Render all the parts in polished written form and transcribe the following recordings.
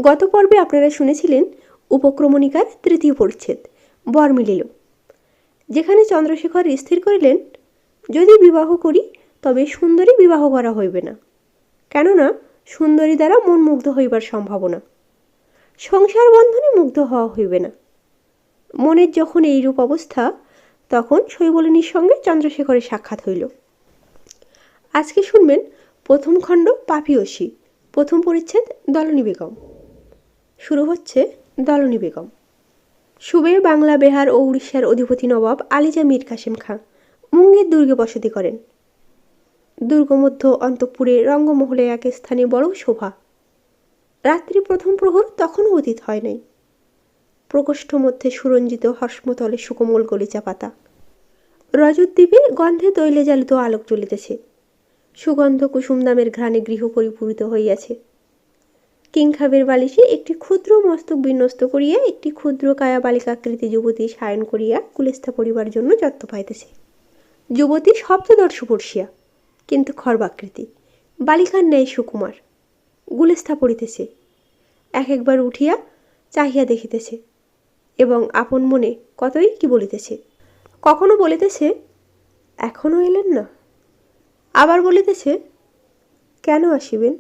গত পর্বে আপনারা শুনেছিলেন উপক্রমণিকার তৃতীয় পরিচ্ছেদ বর মিলিল, যেখানে চন্দ্রশেখর স্থির করিলেন যদি বিবাহ করি তবে সুন্দরী বিবাহ করা হইবে না, কেননা সুন্দরী দ্বারা মন মুগ্ধ হইবার সম্ভাবনা, সংসার বন্ধনে মুগ্ধ হওয়া হইবে না। মনের যখন এইরূপ অবস্থা, তখন শৈবলিনীর সঙ্গে চন্দ্রশেখরের সাক্ষাৎ হইল। আজকে শুনবেন প্রথম খণ্ড পাপিয়সী, প্রথম পরিচ্ছেদ দলনী বেগম। শুরু হচ্ছে দলনী বেগম। সুবে বাংলা, বিহার ও উড়িষ্যার অধিপতি নবাব আলীজা মীর কাসেম খাঁ মুঙ্গের দুর্গে বসতি করেন। দুর্গমধ্য অন্তঃপুরে রঙ্গমহলে এক স্থানে বড় শোভা। রাত্রি প্রথম প্রহর তখনও অতীত হয় নাই। প্রকোষ্ঠ মধ্যে সুরঞ্জিত হর্ষমতলে সুকোমল গলিচা পাতা, রজতদ্বীপে গন্ধে তৈলে জ্বালিত আলোক জ্বলিতেছে। সুগন্ধ কুসুমদামের ঘ্রাণে গৃহ পরিপূরিত হইয়াছে। কিংখাবের বালিশে একটি ক্ষুদ্র মস্তক বিন্যস্ত করিয়া একটি ক্ষুদ্র কায়া বালিকাকৃতি যুবতী সায়ন করিয়া কুলেস্থা পড়িবার জন্য যত্ন পাইতেছে। যুবতী সপ্তদর্শবর্ষীয়া, কিন্তু খর্বাকৃতি, বালিকার ন্যায় সুকুমার। গুলেস্থা পড়িতেছে, এক একবার উঠিয়া চাহিয়া দেখিতেছে এবং আপন মনে কতই কি বলিতেছে। কখনো বলিতেছে, এখনো এলেন না। আবার বলিতেছে, কেন আসিবেন?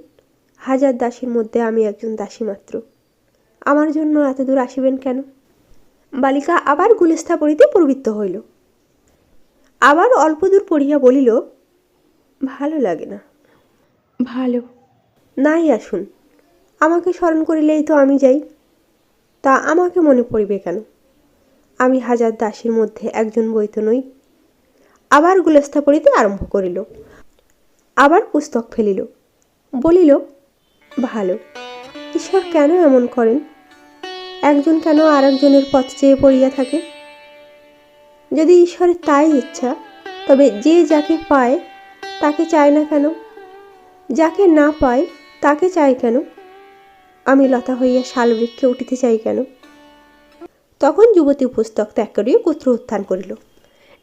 হাজার দাসীর মধ্যে আমি একজন দাসী মাত্র, আমার জন্য এত দূর আসিবেন কেন? বালিকা আবার গুলেস্থা পড়িতে প্রবৃত্ত হইল। আবার অল্প দূর পড়িয়া বলিল, ভালো লাগে না। ভালো নাই, আসুন। আমাকে স্মরণ করিলেই তো আমি যাই, তা আমাকে মনে পড়িবে কেন? আমি হাজার দাসীর মধ্যে একজন বইত নই। আবার গুলেস্থা পড়িতে আরম্ভ করিল। আবার পুস্তক ফেলিল, বলিল, ভালো। ঈশ্বর কেন এমন করেন? একজন কেন আর একজনের পথ চেয়ে পড়িয়া থাকে? যদি ঈশ্বরের তাই ইচ্ছা, তবে যে যাকে পায় তাকে চায় না কেন? যাকে না পায় তাকে চায় কেন? আমি লতা হইয়া শালবৃক্ষে উঠিতে চাই কেন? তখন যুবতী পুস্তক ত্যাগ করিয়া গোত্র উত্থান করিল।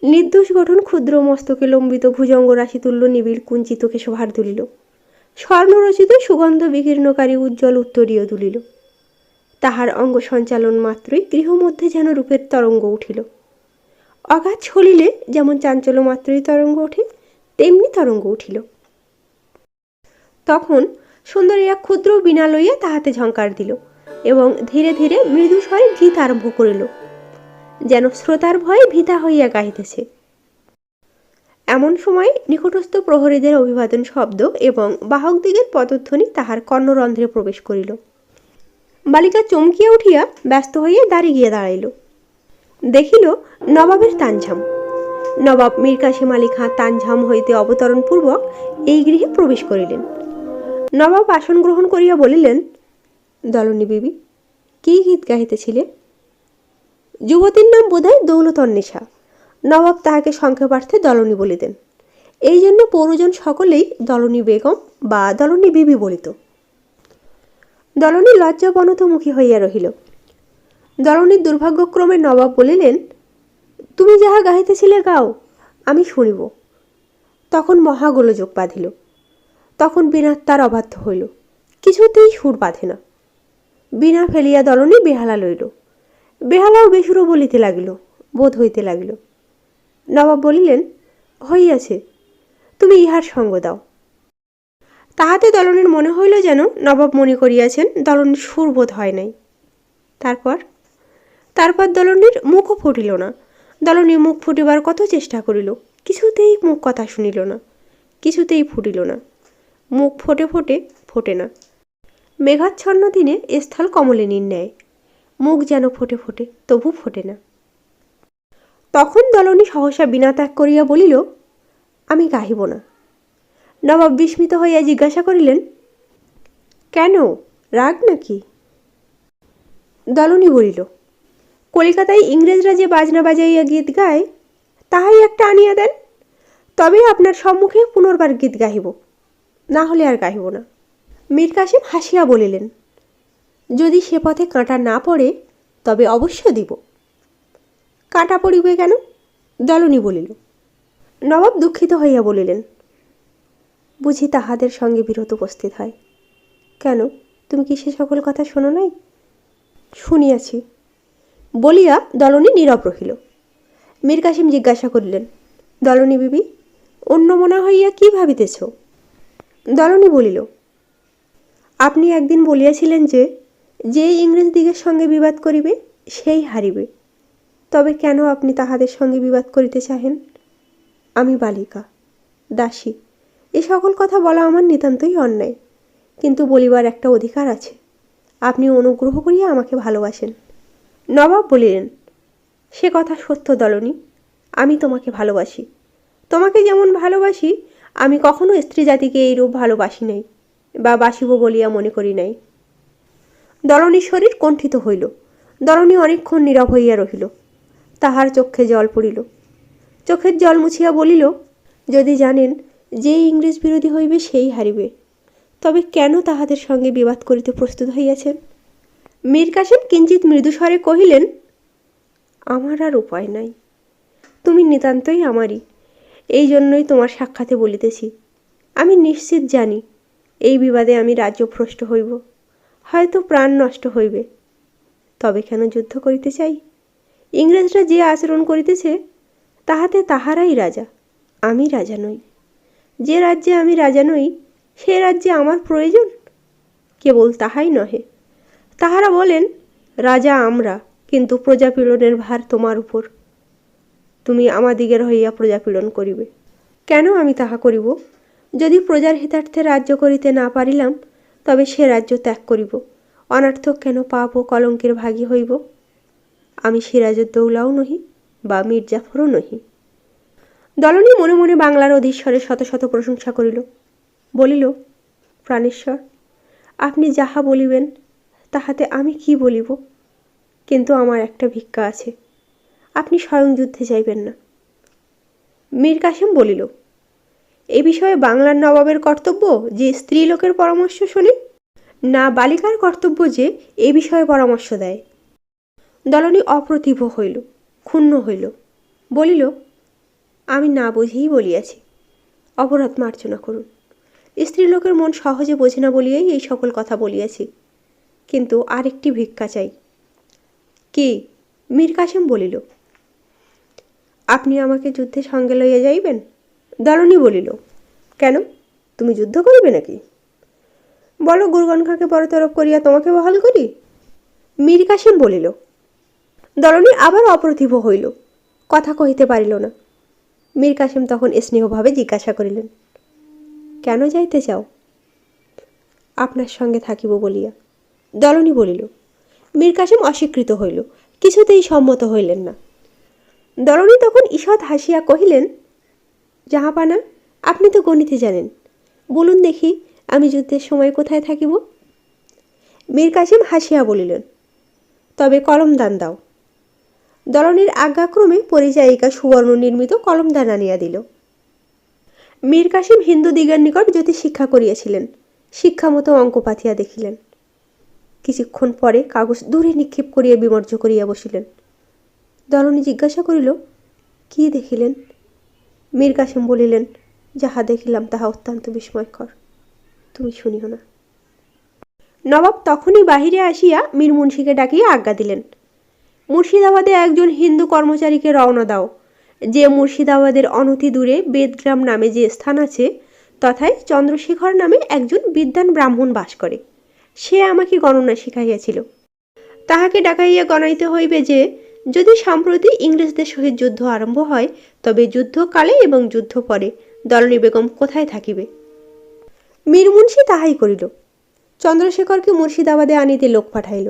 নির্দোষ গঠন ক্ষুদ্র মস্তকে লম্বিত ভুজঙ্গ রাশি তুল্য নিবিড় কুঞ্চিত কেশভার তুলিল। স্বর্ণরচিত সুগন্ধ বিকীর্ণকারী উজ্জ্বল উত্তরীয় তুলিল। তাহার অঙ্গ সঞ্চালন মাত্রই গৃহমধ্যে যেন রূপের তরঙ্গ উঠিল। অগাধ ছলিলে যেমন চাঞ্চল্য মাত্রই তরঙ্গ ওঠে, তেমনি তরঙ্গ উঠিল। তখন সুন্দরী এক ক্ষুদ্র বীণা লইয়া তাহাতে ঝঙ্কার দিল এবং ধীরে ধীরে মৃদু স্বরে গীত আরম্ভ করিল, যেন শ্রোতার ভয়ে ভীতা হইয়া গাহিতেছে। এমন সময় নিকটস্থ প্রহরীদের অভিবাদন শব্দ এবং বাহকদিগের পদধ্বনি তাহার কর্ণরন্ধ্রে প্রবেশ করিল। বালিকা চমকিয়া উঠিয়া ব্যস্ত হইয়া দাঁড়িয়ে গিয়া দাঁড়াইল। দেখিল নবাবের তানঝাম। নবাব মীর কাসেম আলী খাঁ তানঝাম হইতে অবতরণ পূর্বক এই গৃহে প্রবেশ করিলেন। নবাব আসন গ্রহণ করিয়া বলিলেন, দলনী বিবি, কি গীত গাহিতেছিলে? যুবতীর নাম বোধহয় দৌলতন্নেশা। নবাব তাহাকে সংক্ষেপার্থে দলনী বলিতেন। এই জন্য পৌরজন সকলেই দলনী বেগম বা দলনী বিবি বলিত। দলনী লজ্জাবনত-মুখী হইয়া রহিল। দলনীর দুর্ভাগ্যক্রমে নবাব বলিলেন, তুমি যাহা গাহিতেছিলে গাও, আমি শুনিব। তখন মহাগোলযোগ বাঁধিল। তখন বীণার তার অবাধ্য হইল, কিছুতেই সুর বাঁধে না। বীণা ফেলিয়া দলনী বেহালা লইল। বেহালাও বেসুরো বলিতে লাগিল, বোধ হইতে লাগিল। নবাব বলিলেন, হইয়াছে, তুমি ইহার সঙ্গ দাও। তাহাতে দলনীর মনে হইল যেন নবাব মনে করিয়াছেন দলনীর সুরবোধ হয় নাই। তারপর দলনীর মুখও ফুটিল না। দলনী মুখ ফুটিবার কত চেষ্টা করিল, কিছুতেই মুখ কথা শুনিল না, কিছুতেই ফুটিল না। মুখ ফোটে ফোটে, ফোটে না। মেঘাচ্ছন্ন দিনে স্থল কমলিনীর ন্যায়, মুখ যেন ফোটে ফোটে, তবু ফোটে না। তখন দলনী সহসা বীণা ত্যাগ করিয়া বলিল, আমি গাহিব না। নবাব বিস্মিত হইয়া জিজ্ঞাসা করিলেন, কেন, রাগ নাকি? দলনী বলিল, কলিকাতায় ইংরেজরা যে বাজনা বাজাইয়া গীত গায়, তাহাই একটা আনিয়া দেন, তবে আপনার সম্মুখে পুনর্বার গীত গাহিব, না হলে আর গাহিব না। মীর কাসেম হাসিয়া বলিলেন, যদি সে পথে কাঁটা না পড়ে তবে অবশ্য দিব। কাঁটা পড়িবে কেন? দলনী বলিল। নবাব দুঃখিত হইয়া বলিলেন, বুঝি তাহাদের সঙ্গে বিরোধ উপস্থিত হয়? কেন, তুমি কি সে সকল কথা শোনো নাই? শুনিয়াছি বলিয়া দলনী নীরব রহিল। মীর কাসিম জিজ্ঞাসা করিলেন, দলনী বিবি, অন্য মনা হইয়া কি ভাবিতেছ? দলনী বলিল, আপনি একদিন বলিয়াছিলেন যে যে ইংরেজ দিগের সঙ্গে বিবাদ করিবে সেই হারিবে। তবে কেন আপনি তাহাদের সঙ্গে বিবাদ করিতে চাহেন? আমি বালিকা, দাসী, এ সকল কথা বলা আমার নিতান্তই অন্যায়, কিন্তু বলিবার একটা অধিকার আছে। আপনি অনুগ্রহ করিয়া আমাকে ভালোবাসেন। নবাব বলিলেন, সে কথা সত্য দলনী, আমি তোমাকে ভালোবাসি। তোমাকে যেমন ভালোবাসি, আমি কখনো স্ত্রী জাতিকে এইরূপ ভালোবাসি নাই বা বাসিব বলিয়া মনে করি নাই। দলনীর শরীর কণ্ঠিত হইল। দলনী অনেকক্ষণ নীরব হইয়া রহিল। তাহার চক্ষে জল পড়িল। চোখের জল মুছিয়া বলিল, যদি জানেন যে ইংরেজ বিরোধী হইবে সেই হারিবে, তবে কেন তাহাদের সঙ্গে বিবাদ করিতে প্রস্তুত হইয়াছেন? মীর কাসিম কিঞ্চিত মৃদুস্বরে কহিলেন, আমার আর উপায় নাই। তুমি নিতান্তই আমারই, এই জন্যই তোমার সাক্ষাতে বলিতেছি। আমি নিশ্চিত জানি এই বিবাদে আমি রাজ্যভ্রষ্ট হইব, হয়তো প্রাণ নষ্ট হইবে। তবে কেন যুদ্ধ করিতে চাই? ইংরেজরা যে আচরণ করিতেছে তাহাতে তাহারাই রাজা, আমি রাজা নই। যে রাজ্যে আমি রাজা নই সে রাজ্যে আমার প্রয়োজন? কেবল তাহাই নহে, তাহারা বলেন রাজা আমরা, কিন্তু প্রজাপীড়নের ভার তোমার উপর। তুমি আমাদিগের হইয়া প্রজাপীড়ন করিবে। কেন আমি তাহা করিব? যদি প্রজার হিতার্থে রাজ্য করিতে না পারিলাম, তবে সে রাজ্য ত্যাগ করিব। অনর্থক কেন পাপ ও কলঙ্কের ভাগী হইব? আমি সিরাজউদ্দৌলাও নহি বা মির্জাফরও নহি। দলনী মনে মনে বাংলার অধীশ্বরের শত শত প্রশংসা করিল। বলিল, প্রাণেশ্বর, আপনি যাহা বলিবেন তাহাতে আমি কি বলিব? কিন্তু আমার একটা ভিক্ষা আছে, আপনি স্বয়ং যুদ্ধে যাইবেন না। মীর কাসিম বলিল, এ বিষয়ে বাংলার নবাবের কর্তব্য যে স্ত্রীলোকের পরামর্শ শোনে, না বালিকার কর্তব্য যে এ বিষয়ে পরামর্শ দেয়? দলনী অপ্রতিভ হইল, ক্ষুণ্ণ হইল, বলিল, আমি না বুঝেই বলিয়াছি, অপরাধ মার্জনা করুন। স্ত্রীলোকের মন সহজে বোঝে না বলিয়াই এই সকল কথা বলিয়াছি, কিন্তু আরেকটি ভিক্ষা চাই। কি? মীর কাসিম বলিল, আপনি আমাকে যুদ্ধে সঙ্গে লইয়া যাইবেন? দলনী বলিল, কেন, তুমি যুদ্ধ করিবে নাকি? বলো, গুরুগণ খাঁকে বড়তরফ করিয়া তোমাকে বহাল করি। মীর কাসিম বলিল। দলনী আবার অপ্রতিভ হইল, কথা কহিতে পারিল না। মীর কাসিম তখন স্নেহভাবে জিজ্ঞাসা করিলেন, কেন যাইতে চাও? আপনার সঙ্গে থাকিব বলিয়া। দলনী বলিল। মীর কাসিম অস্বীকৃত হইল, কিছুতেই সম্মত হইলেন না। দলনী তখন ঈষৎ হাসিয়া কহিলেন, জাহাপানা, আপনি তো গণিতে জানেন, বলুন দেখি আমি যুদ্ধের সময় কোথায় থাকিব? মীর কাসিম হাসিয়া বলিলেন, তবে কলমদান দাও। দলনীর আজ্ঞাক্রমে পরিচায়িকা সুবর্ণ নির্মিত কলমদান আনিয়া দিল। মীর কাসিম হিন্দু দিগের নিকট জ্যোতিষ শিক্ষা করিয়াছিলেন, শিক্ষা মতো অঙ্ক পাথিয়া দেখিলেন। কিছুক্ষণ পরে কাগজ দূরে নিক্ষেপ করিয়া বিমর্ষ করিয়া বসিলেন। দলনী জিজ্ঞাসা করিল, কি দেখিলেন? মীর কাসিম বলিলেন, যাহা দেখিলাম তাহা অত্যন্ত বিস্ময়কর, তুমি শুনিও না। নবাব তখনই বাহিরে আসিয়া মীর মুন্সিকে ডাকিয়া আজ্ঞা দিলেন, মুর্শিদাবাদে একজন হিন্দু কর্মচারীকে রওনা দাও, যে মুর্শিদাবাদের অনতি দূরে বেদগ্রাম নামে যে স্থান আছে, তথায় চন্দ্রশেখর নামে একজন বিদ্বান ব্রাহ্মণ বাস করে। সে আমাকে গণনা শিখাইয়াছিল। তাহাকে ডাকাইয়া গণাইতে হইবে যে যদি সম্প্রতি ইংরেজদের সহিত যুদ্ধ আরম্ভ হয়, তবে যুদ্ধকালে এবং যুদ্ধ পরে দলনী বেগম কোথায় থাকিবে। মীর মুন্সি তাহাই করিল। চন্দ্রশেখরকে মুর্শিদাবাদে আনিতে লোক পাঠাইল।